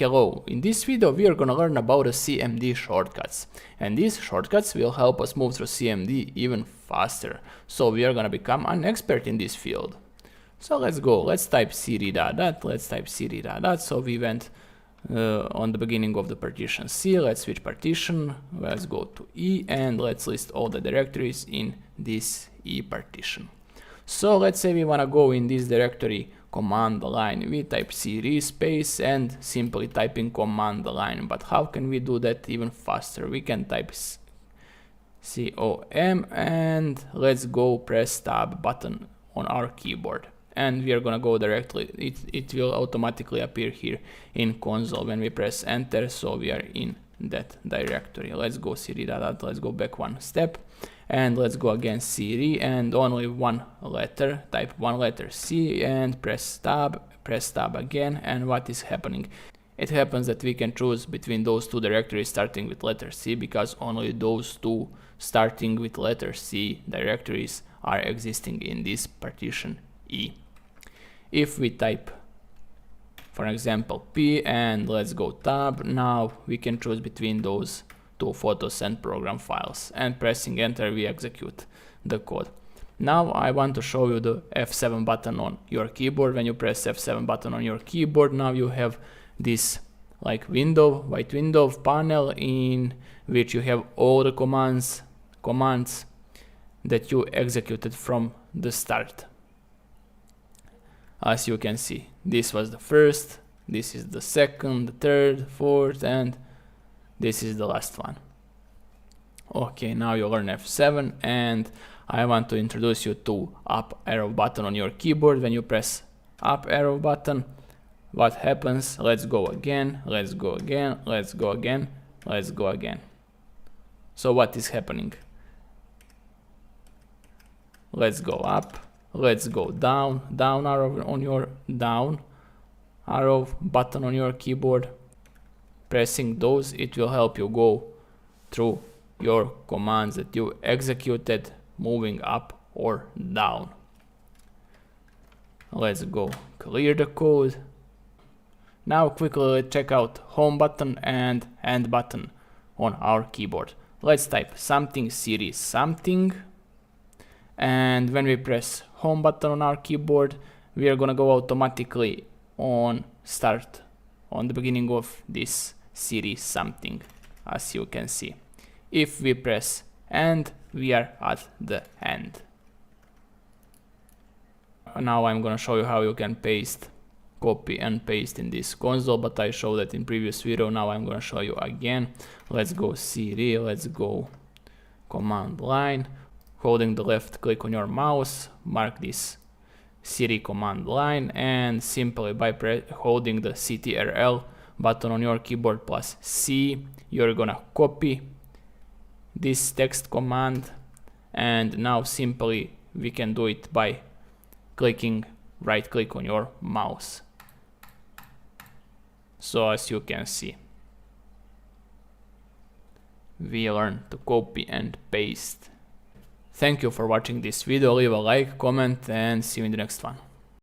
Hello, in this video we are gonna learn about the CMD shortcuts, and these shortcuts will help us move through CMD even faster, so we are gonna become an expert in this field. So let's go, let's type cd dot, let's type cd dot, so we went on the beginning of the partition C, let's switch partition, let's go to E, and let's list all the directories in this E partition. So let's say we wanna go in this directory command line, we type cd space and simply typing command line. But how can we do that even faster? We can type com and let's go press tab button on our keyboard, and we are gonna go directly, it will automatically appear here in console when we press enter, so we are in that directory. Let's go cd dot, let's go back one step, and let's go again cd and only one letter, type one letter C and press tab again. And what is happening? It happens that we can choose between those two directories starting with letter C, because only those two starting with letter C directories are existing in this partition E. If we type, for example, P and let's go tab, now we can choose between those two photos and program files, and pressing enter we execute the code. Now I want to show you the F7 button on your keyboard. When you press F7 button on your keyboard, now you have this like white window panel in which you have all the commands that you executed from the start. As you can see, this was the first, this is the second, the third, fourth, and this is the last one. Okay, now you learn F7, and I want to introduce you to up arrow button on your keyboard. When you press up arrow button, what happens? Let's go again, let's go again, let's go again, let's go again. So what is happening? Let's go up, let's go down, down arrow on your down arrow button on your keyboard. Pressing those, it will help you go through your commands that you executed, moving up or down. Let's go clear the code. Now quickly check out home button and end button on our keyboard. Let's type something cd something, and when we press home button on our keyboard, we are gonna go automatically on start on the beginning of this cd something, as you can see. If we press end, we are at the end. Now I'm gonna show you how you can copy and paste in this console, but I showed that in previous video. Now I'm gonna show you again. Let's go cd, let's go command line, holding the left click on your mouse, mark this cd command line, and simply by holding the ctrl button on your keyboard plus C, you're gonna copy this text command, and now simply we can do it by clicking right click on your mouse. So as you can see, we learn to copy and paste. Thank you for watching this video, leave a like, comment, and see you in the next one.